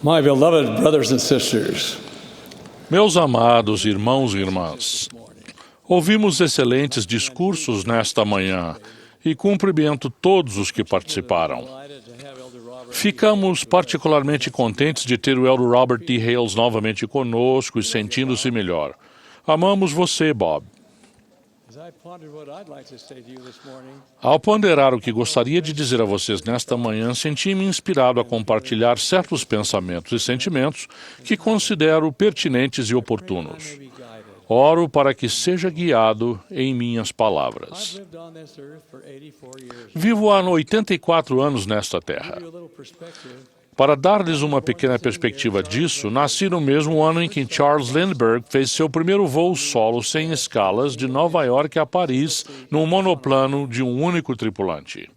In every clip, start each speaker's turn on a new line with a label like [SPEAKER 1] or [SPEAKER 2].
[SPEAKER 1] My beloved brothers and sisters,
[SPEAKER 2] Meus amados irmãos e irmãs, ouvimos excelentes discursos nesta manhã e cumprimento todos os que participaram. Ficamos particularmente contentes de ter o Elder Robert D. Hales novamente conosco e sentindo-se melhor. Amamos você, Bob. Ao ponderar o que gostaria de dizer a vocês nesta manhã, senti-me inspirado a compartilhar certos pensamentos e sentimentos que considero pertinentes e oportunos. Oro para que seja guiado em minhas palavras. Vivo há 84 anos nesta terra. Para dar-lhes uma pequena perspectiva disso, nasci no mesmo ano em que Charles Lindbergh fez seu primeiro voo solo sem escalas de Nova York a Paris num monoplano de um único tripulante.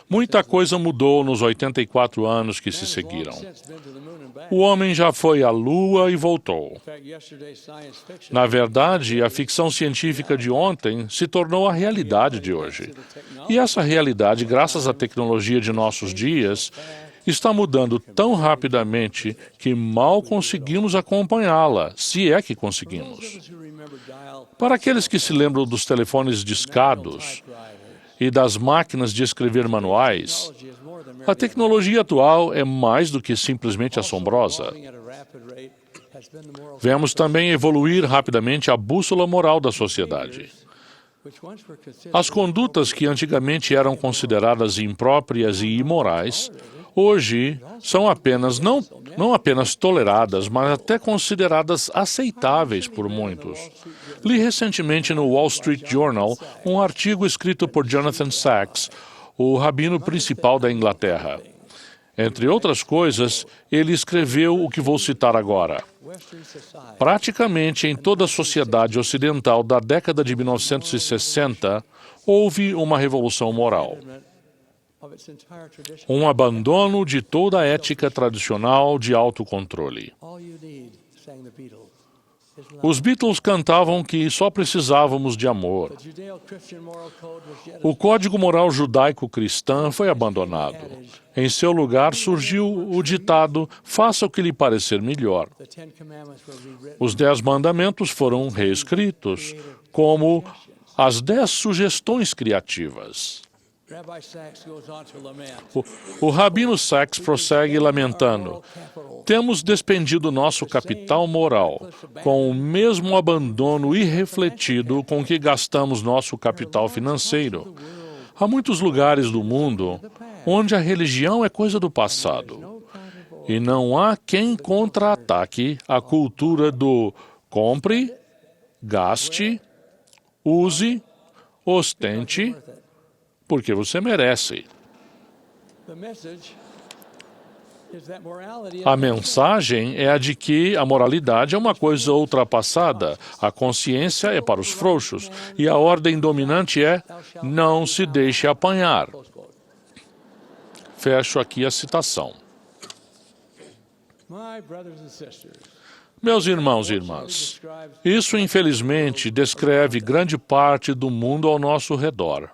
[SPEAKER 2] Muita coisa mudou nos 84 anos que se seguiram. O homem já foi à Lua e voltou. Na verdade, a ficção científica de ontem se tornou a realidade de hoje. E essa realidade, graças à tecnologia de nossos dias, está mudando tão rapidamente que mal conseguimos acompanhá-la, se é que conseguimos. Para aqueles que se lembram dos telefones discados e das máquinas de escrever manuais, a tecnologia atual é mais do que simplesmente assombrosa. Vemos também evoluir rapidamente a bússola moral da sociedade. As condutas que antigamente eram consideradas impróprias e imorais, hoje são não apenas toleradas, mas até consideradas aceitáveis por muitos. Li recentemente no Wall Street Journal um artigo escrito por Jonathan Sacks, o rabino principal da Inglaterra. Entre outras coisas, ele escreveu o que vou citar agora. Praticamente em toda a sociedade ocidental da década de 1960, houve uma revolução moral. Um abandono de toda a ética tradicional de autocontrole. Os Beatles cantavam que só precisávamos de amor. O código moral judaico-cristão foi abandonado. Em seu lugar surgiu o ditado, faça o que lhe parecer melhor. Os 10 mandamentos foram reescritos, como as 10 sugestões criativas. O rabino Sacks prossegue lamentando: temos despendido nosso capital moral com o mesmo abandono irrefletido com que gastamos nosso capital financeiro. Há muitos lugares do mundo onde a religião é coisa do passado. E não há quem contra-ataque a cultura do compre, gaste, use, ostente, porque você merece. A mensagem é a de que a moralidade é uma coisa ultrapassada, a consciência é para os frouxos, e a ordem dominante é não se deixe apanhar. Fecho aqui a citação. Meus irmãos e irmãs, isso infelizmente descreve grande parte do mundo ao nosso redor.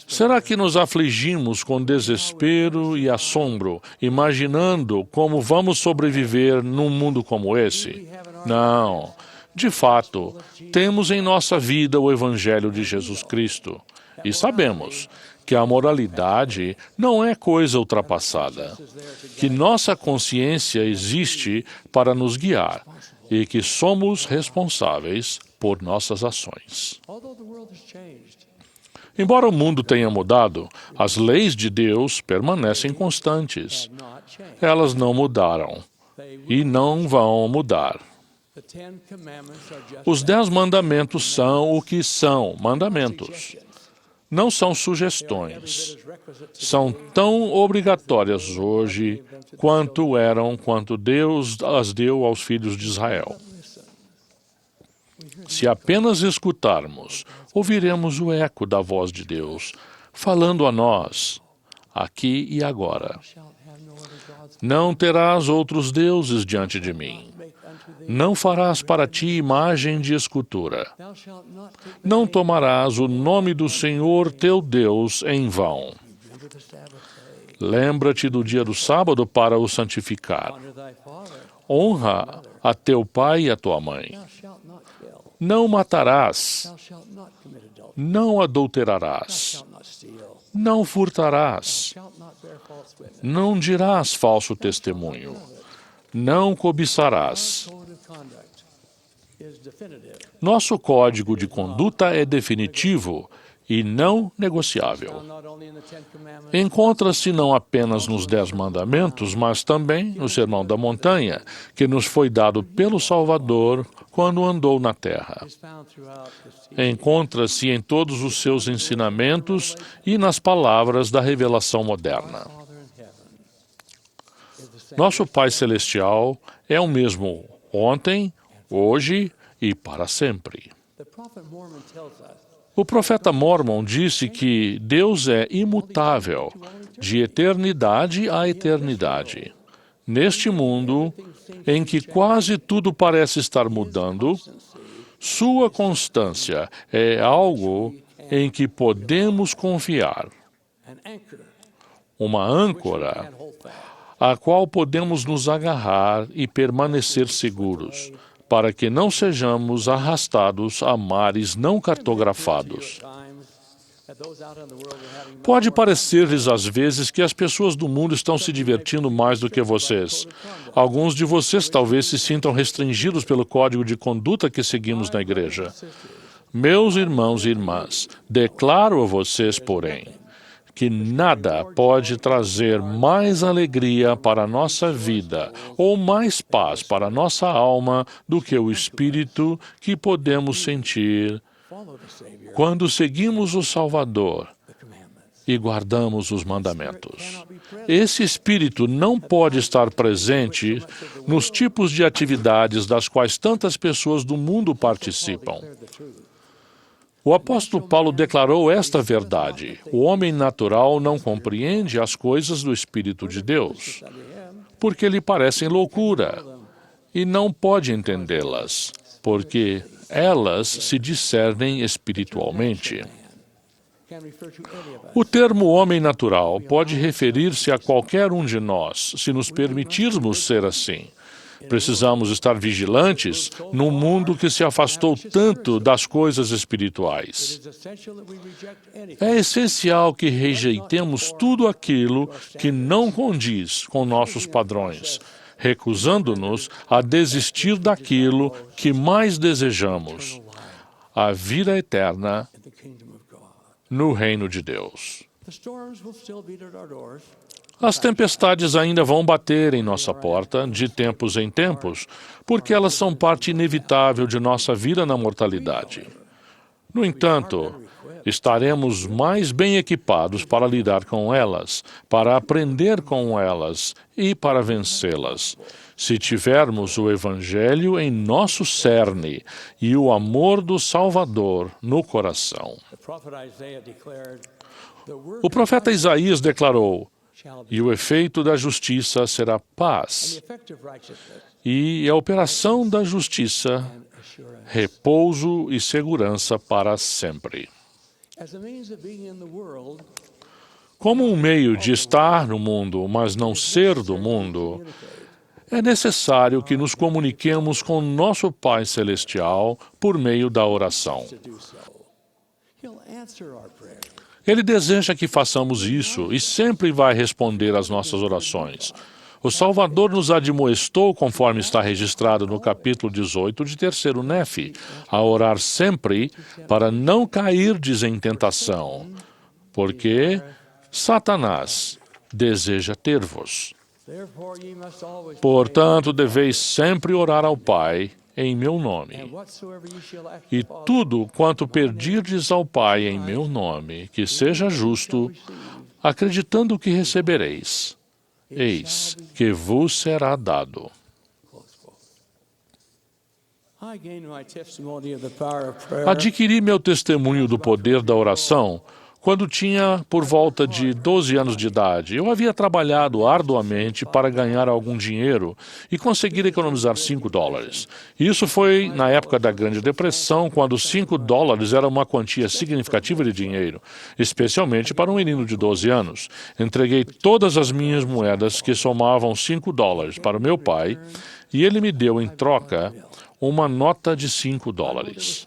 [SPEAKER 2] Será que nos afligimos com desespero e assombro, imaginando como vamos sobreviver num mundo como esse? Não. De fato, temos em nossa vida o Evangelho de Jesus Cristo. E sabemos que a moralidade não é coisa ultrapassada, que nossa consciência existe para nos guiar e que somos responsáveis por nossas ações. Embora o mundo tenha mudado, as leis de Deus permanecem constantes. Elas não mudaram e não vão mudar. Os 10 mandamentos são o que são, mandamentos. Não são sugestões. São tão obrigatórias hoje quanto eram quando Deus as deu aos filhos de Israel. Se apenas escutarmos, ouviremos o eco da voz de Deus, falando a nós, aqui e agora. Não terás outros deuses diante de mim. Não farás para ti imagem de escultura. Não tomarás o nome do Senhor teu Deus em vão. Lembra-te do dia do sábado para o santificar. Honra a teu pai e a tua mãe. Não matarás. Não adulterarás. Não furtarás. Não dirás falso testemunho. Não cobiçarás. Nosso código de conduta é definitivo e não negociável. Encontra-se não apenas nos 10 mandamentos, mas também no Sermão da Montanha, que nos foi dado pelo Salvador quando andou na terra. Encontra-se em todos os seus ensinamentos e nas palavras da revelação moderna. Nosso Pai Celestial é o mesmo ontem, hoje e para sempre. O profeta Mormon disse que Deus é imutável, de eternidade a eternidade. Neste mundo, em que quase tudo parece estar mudando, sua constância é algo em que podemos confiar. Uma âncora a qual podemos nos agarrar e permanecer seguros, para que não sejamos arrastados a mares não cartografados. Pode parecer-lhes às vezes que as pessoas do mundo estão se divertindo mais do que vocês. Alguns de vocês talvez se sintam restringidos pelo código de conduta que seguimos na igreja. Meus irmãos e irmãs, declaro a vocês, porém, que nada pode trazer mais alegria para a nossa vida ou mais paz para a nossa alma do que o Espírito que podemos sentir quando seguimos o Salvador e guardamos os mandamentos. Esse Espírito não pode estar presente nos tipos de atividades das quais tantas pessoas do mundo participam. O apóstolo Paulo declarou esta verdade: o homem natural não compreende as coisas do Espírito de Deus, porque lhe parecem loucura, e não pode entendê-las, porque elas se discernem espiritualmente. O termo homem natural pode referir-se a qualquer um de nós, se nos permitirmos ser assim. Precisamos estar vigilantes num mundo que se afastou tanto das coisas espirituais. É essencial que rejeitemos tudo aquilo que não condiz com nossos padrões, recusando-nos a desistir daquilo que mais desejamos, a vida eterna no reino de Deus. As tempestades ainda vão bater em nossa porta de tempos em tempos, porque elas são parte inevitável de nossa vida na mortalidade. No entanto, estaremos mais bem equipados para lidar com elas, para aprender com elas e para vencê-las, se tivermos o Evangelho em nosso cerne e o amor do Salvador no coração. O profeta Isaías declarou: e o efeito da justiça será paz, e a operação da justiça, repouso e segurança para sempre. Como um meio de estar no mundo, mas não ser do mundo, é necessário que nos comuniquemos com nosso Pai Celestial por meio da oração. Ele deseja que façamos isso e sempre vai responder às nossas orações. O Salvador nos admoestou, conforme está registrado no capítulo 18 de 3º Nefi, a orar sempre para não cairdes em tentação, porque Satanás deseja ter-vos. Portanto, deveis sempre orar ao Pai em meu nome. E tudo quanto pedirdes ao Pai em meu nome, que seja justo, acreditando que recebereis, eis que vos será dado. Adquiri meu testemunho do poder da oração Quando tinha por volta de 12 anos de idade, eu havia trabalhado arduamente para ganhar algum dinheiro e conseguir economizar $5. Isso foi na época da Grande Depressão, quando $5 era uma quantia significativa de dinheiro, especialmente para um menino de 12 anos. Entreguei todas as minhas moedas, que somavam $5, para o meu pai, e ele me deu em troca uma nota de $5.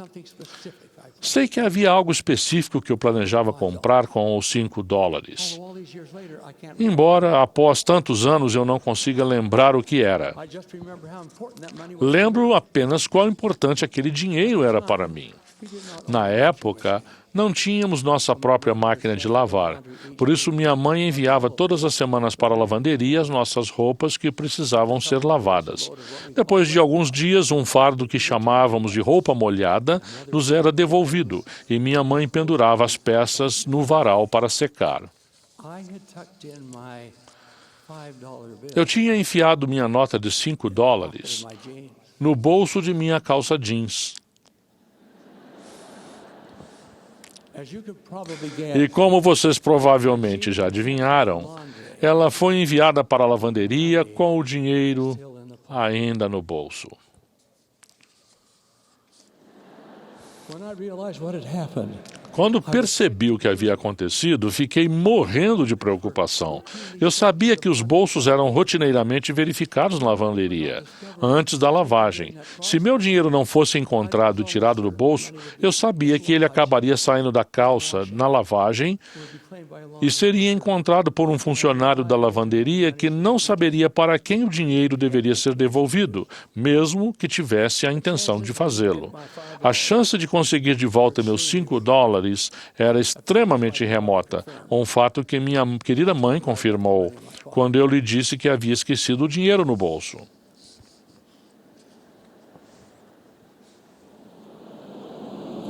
[SPEAKER 2] Sei que havia algo específico que eu planejava comprar com os $5. Embora, após tantos anos, eu não consiga lembrar o que era. Lembro apenas quão importante aquele dinheiro era para mim. Na época, não tínhamos nossa própria máquina de lavar. Por isso, minha mãe enviava todas as semanas para a lavanderia as nossas roupas que precisavam ser lavadas. Depois de alguns dias, um fardo que chamávamos de roupa molhada nos era devolvido e minha mãe pendurava as peças no varal para secar. Eu tinha enfiado minha nota de $5 no bolso de minha calça jeans. E como vocês provavelmente já adivinharam, ela foi enviada para a lavanderia com o dinheiro ainda no bolso. Quando percebi o que havia acontecido, fiquei morrendo de preocupação. Eu sabia que os bolsos eram rotineiramente verificados na lavanderia, antes da lavagem. Se meu dinheiro não fosse encontrado e tirado do bolso, eu sabia que ele acabaria saindo da calça na lavagem e seria encontrado por um funcionário da lavanderia que não saberia para quem o dinheiro deveria ser devolvido, mesmo que tivesse a intenção de fazê-lo. A chance de conseguir de volta meus $5 era extremamente remota, um fato que minha querida mãe confirmou quando eu lhe disse que havia esquecido o dinheiro no bolso.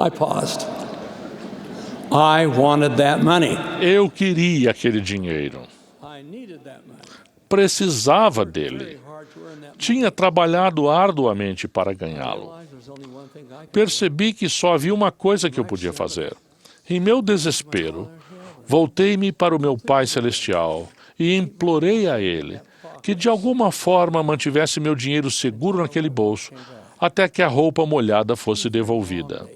[SPEAKER 1] I paused. I wanted that money.
[SPEAKER 2] Eu queria aquele dinheiro.
[SPEAKER 1] I needed that money.
[SPEAKER 2] Precisava dele. Tinha trabalhado arduamente para ganhá-lo. Percebi que só havia uma coisa que eu podia fazer. Em meu desespero, voltei-me para o meu Pai Celestial e implorei a Ele que de alguma forma mantivesse meu dinheiro seguro naquele bolso até que a roupa molhada fosse devolvida.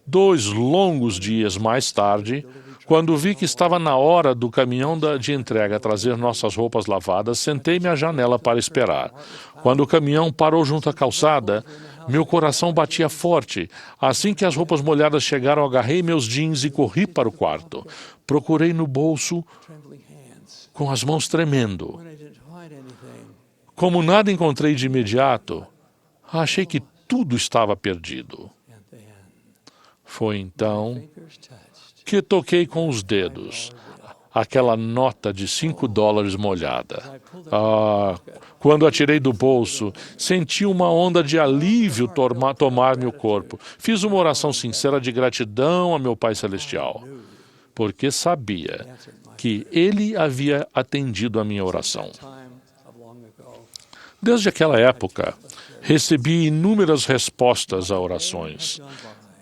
[SPEAKER 2] 2 longos dias mais tarde, quando vi que estava na hora do caminhão de entrega trazer nossas roupas lavadas, sentei-me à janela para esperar. Quando o caminhão parou junto à calçada, meu coração batia forte. Assim que as roupas molhadas chegaram, agarrei meus jeans e corri para o quarto. Procurei no bolso com as mãos tremendo. Como nada encontrei de imediato, achei que tudo estava perdido. Foi então que toquei com os dedos aquela nota de $5 molhada. Quando a tirei do bolso, senti uma onda de alívio tomar meu corpo. Fiz uma oração sincera de gratidão a meu Pai Celestial, porque sabia que Ele havia atendido a minha oração. Desde aquela época, recebi inúmeras respostas a orações.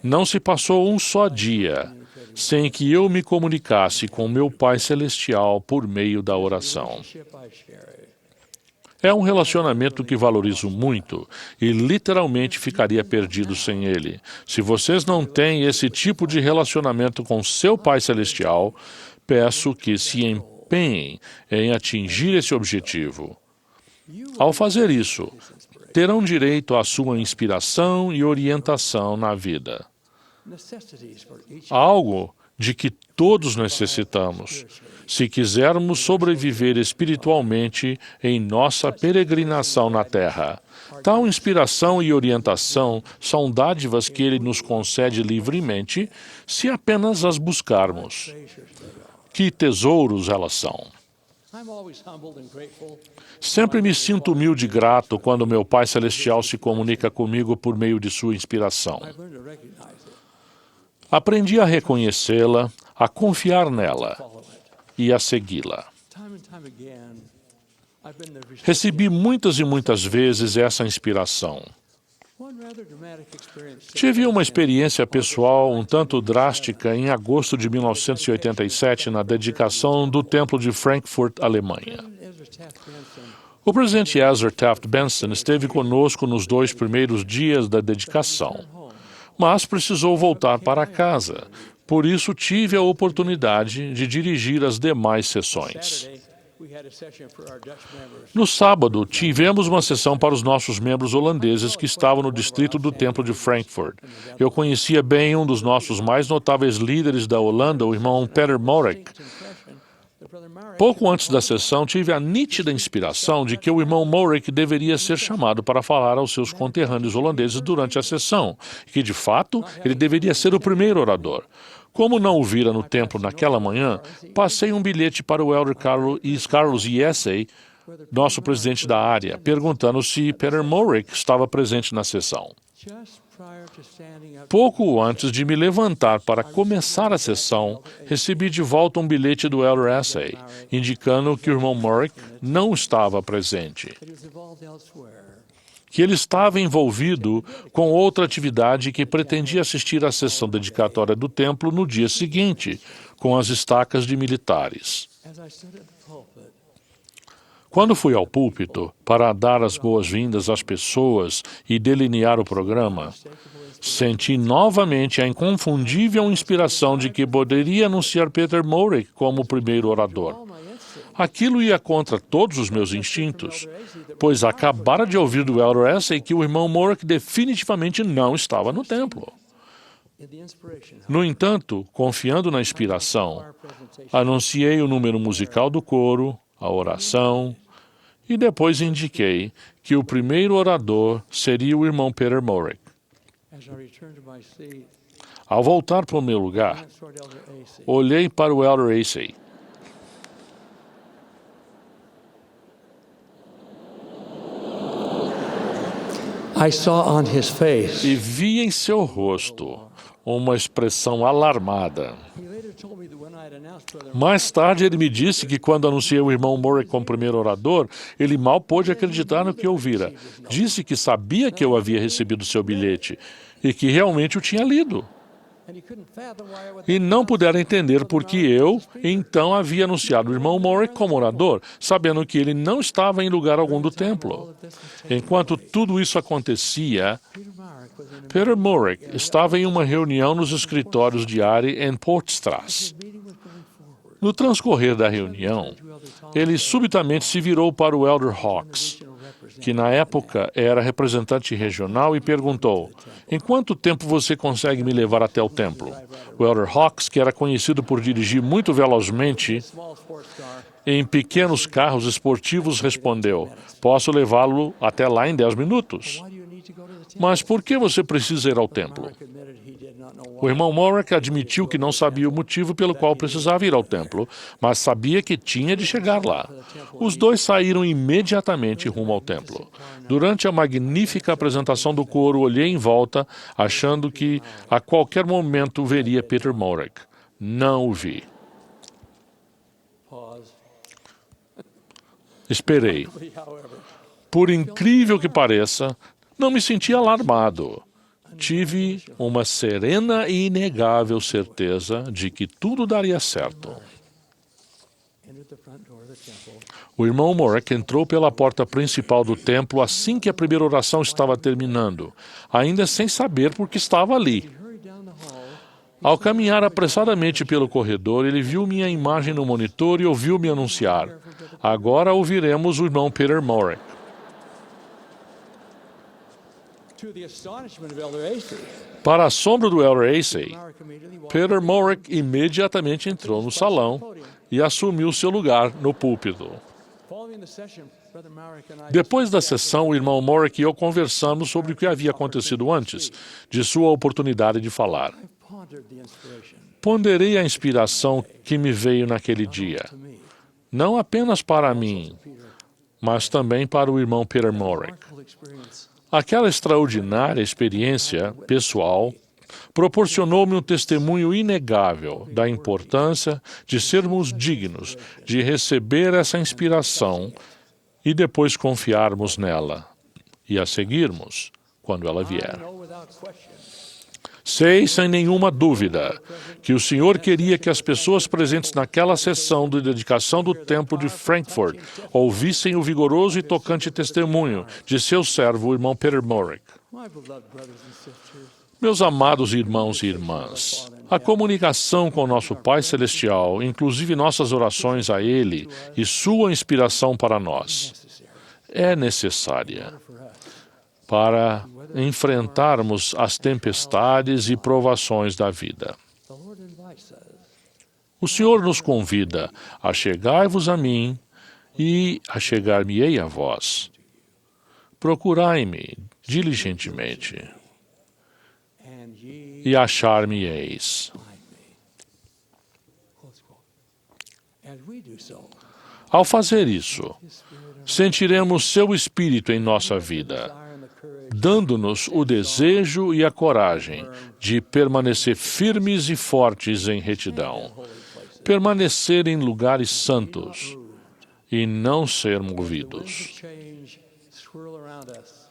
[SPEAKER 2] Não se passou um só dia sem que eu me comunicasse com meu Pai Celestial por meio da oração. É um relacionamento que valorizo muito e literalmente ficaria perdido sem ele. Se vocês não têm esse tipo de relacionamento com seu Pai Celestial, peço que se empenhem em atingir esse objetivo. Ao fazer isso, terão direito à sua inspiração e orientação na vida. Algo de que todos necessitamos, se quisermos sobreviver espiritualmente em nossa peregrinação na Terra. Tal inspiração e orientação são dádivas que Ele nos concede livremente, se apenas as buscarmos. Que tesouros elas são! Sempre me sinto humilde e grato quando meu Pai Celestial se comunica comigo por meio de sua inspiração. Aprendi a reconhecê-la, a confiar nela e a segui-la. Recebi muitas e muitas vezes essa inspiração. Tive uma experiência pessoal um tanto drástica em agosto de 1987 na dedicação do Templo de Frankfurt, Alemanha. O presidente Ezra Taft Benson esteve conosco nos 2 primeiros dias da dedicação, mas precisou voltar para casa. Por isso, tive a oportunidade de dirigir as demais sessões. No sábado, tivemos uma sessão para os nossos membros holandeses que estavam no distrito do Templo de Frankfurt. Eu conhecia bem um dos nossos mais notáveis líderes da Holanda, o irmão Peter Morek. Pouco antes da sessão, tive a nítida inspiração de que o irmão Morek deveria ser chamado para falar aos seus conterrâneos holandeses durante a sessão, e que, de fato, ele deveria ser o primeiro orador. Como não o vira no templo naquela manhã, passei um bilhete para o elder Carlos Yessey, nosso presidente da área, perguntando se Peter Morek estava presente na sessão. Pouco antes de me levantar para começar a sessão, recebi de volta um bilhete do elder Yessey, indicando que o irmão Morek não estava presente, que ele estava envolvido com outra atividade que pretendia assistir à sessão dedicatória do templo no dia seguinte, com as estacas de militares. Quando fui ao púlpito para dar as boas-vindas às pessoas e delinear o programa, senti novamente a inconfundível inspiração de que poderia anunciar Peter Morek como o primeiro orador. Aquilo ia contra todos os meus instintos, pois acabara de ouvir do elder Yessey que o irmão Morek definitivamente não estava no templo. No entanto, confiando na inspiração, anunciei o número musical do coro, a oração, e depois indiquei que o primeiro orador seria o irmão Peter Morek. Ao voltar para o meu lugar, olhei para o elder Yessey. E vi em seu rosto uma expressão alarmada. Mais tarde, ele me disse que quando anunciei o irmão Morek como primeiro orador, ele mal pôde acreditar no que ouvira. Disse que sabia que eu havia recebido seu bilhete e que realmente o tinha lido. E não puderam entender por que eu, então, havia anunciado o irmão Morek como orador, sabendo que ele não estava em lugar algum do templo. Enquanto tudo isso acontecia, Peter Morek estava em uma reunião nos escritórios de Ari em Poortstraat. No transcorrer da reunião, ele subitamente se virou para o elder Hawks, que na época era representante regional, e perguntou: "Em quanto tempo você consegue me levar até o templo?" O elder Hawks, que era conhecido por dirigir muito velozmente em pequenos carros esportivos, respondeu: "Posso levá-lo até lá em 10 minutos." "Mas por que você precisa ir ao templo?" O irmão Morek admitiu que não sabia o motivo pelo qual precisava ir ao templo, mas sabia que tinha de chegar lá. Os dois saíram imediatamente rumo ao templo. Durante a magnífica apresentação do coro, olhei em volta, achando que a qualquer momento veria Peter Morek. Não o vi. Esperei. Por incrível que pareça, não me senti alarmado. Tive uma serena e inegável certeza de que tudo daria certo. O irmão Morek entrou pela porta principal do templo assim que a primeira oração estava terminando, ainda sem saber por que estava ali. Ao caminhar apressadamente pelo corredor, ele viu minha imagem no monitor e ouviu-me anunciar: "Agora ouviremos o irmão Peter Morek." Para assombro do elder Yessey, Peter Morek imediatamente entrou no salão e assumiu seu lugar no púlpito. Depois da sessão, o irmão Morek e eu conversamos sobre o que havia acontecido antes de sua oportunidade de falar. Ponderei a inspiração que me veio naquele dia, não apenas para mim, mas também para o irmão Peter Morek. Aquela extraordinária experiência pessoal proporcionou-me um testemunho inegável da importância de sermos dignos de receber essa inspiração e depois confiarmos nela e a seguirmos quando ela
[SPEAKER 1] I
[SPEAKER 2] vier.
[SPEAKER 1] know without question
[SPEAKER 2] Sei sem nenhuma dúvida que o Senhor queria que as pessoas presentes naquela sessão de dedicação do templo de Frankfurt ouvissem o vigoroso e tocante testemunho de seu servo, o irmão Peter Morick.
[SPEAKER 1] my beloved brothers and sisters.
[SPEAKER 2] Meus amados irmãos e irmãs, a comunicação com nosso Pai Celestial, inclusive nossas orações a Ele e sua inspiração para nós, é necessária para enfrentarmos as tempestades e provações da vida.
[SPEAKER 1] The Lord invites us.
[SPEAKER 2] O Senhor nos convida a chegai-vos a mim e a chegar-me-ei a vós. Procurai-me diligentemente
[SPEAKER 1] And ye
[SPEAKER 2] e achar-me-eis.
[SPEAKER 1] close quote. As we do so,
[SPEAKER 2] Ao fazer isso,
[SPEAKER 1] His Spirit
[SPEAKER 2] sentiremos seu Espírito em nossa vida,
[SPEAKER 1] desire and the courage
[SPEAKER 2] dando-nos o desejo e a coragem de permanecer firmes e fortes em retidão,
[SPEAKER 1] holy places.
[SPEAKER 2] permanecer em lugares santos e não ser movidos.
[SPEAKER 1] Change swirl around us.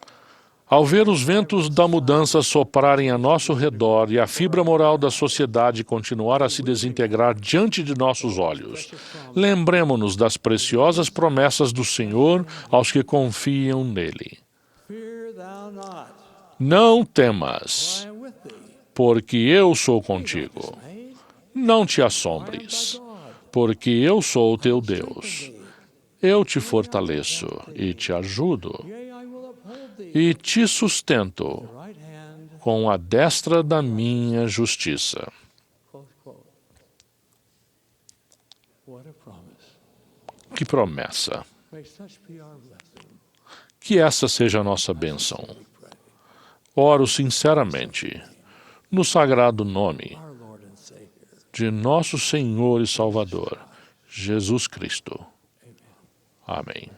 [SPEAKER 2] Ao ver os ventos da mudança soprarem a nosso redor e a fibra moral da sociedade continuar a se desintegrar diante de nossos olhos, lembremo-nos das preciosas promessas do Senhor aos que confiam nele.
[SPEAKER 1] Fear thou not,
[SPEAKER 2] Não temas,
[SPEAKER 1] I am with thee.
[SPEAKER 2] porque eu sou contigo.
[SPEAKER 1] Dismayed,
[SPEAKER 2] Não te
[SPEAKER 1] I am
[SPEAKER 2] assombres,
[SPEAKER 1] thy God.
[SPEAKER 2] porque eu sou o teu Deus. Eu te fortaleço e te ajudo
[SPEAKER 1] Yea, I will uphold thee.
[SPEAKER 2] e te sustento
[SPEAKER 1] Right hand,
[SPEAKER 2] com a destra da minha justiça.
[SPEAKER 1] close quote. What a promise.
[SPEAKER 2] Que promessa!
[SPEAKER 1] May such be our blessing.
[SPEAKER 2] Que essa seja a nossa bênção.
[SPEAKER 1] We pray.
[SPEAKER 2] Oro sinceramente no sagrado nome
[SPEAKER 1] Our Lord and Savior.
[SPEAKER 2] de nosso Senhor e Salvador, Jesus Cristo. Amém.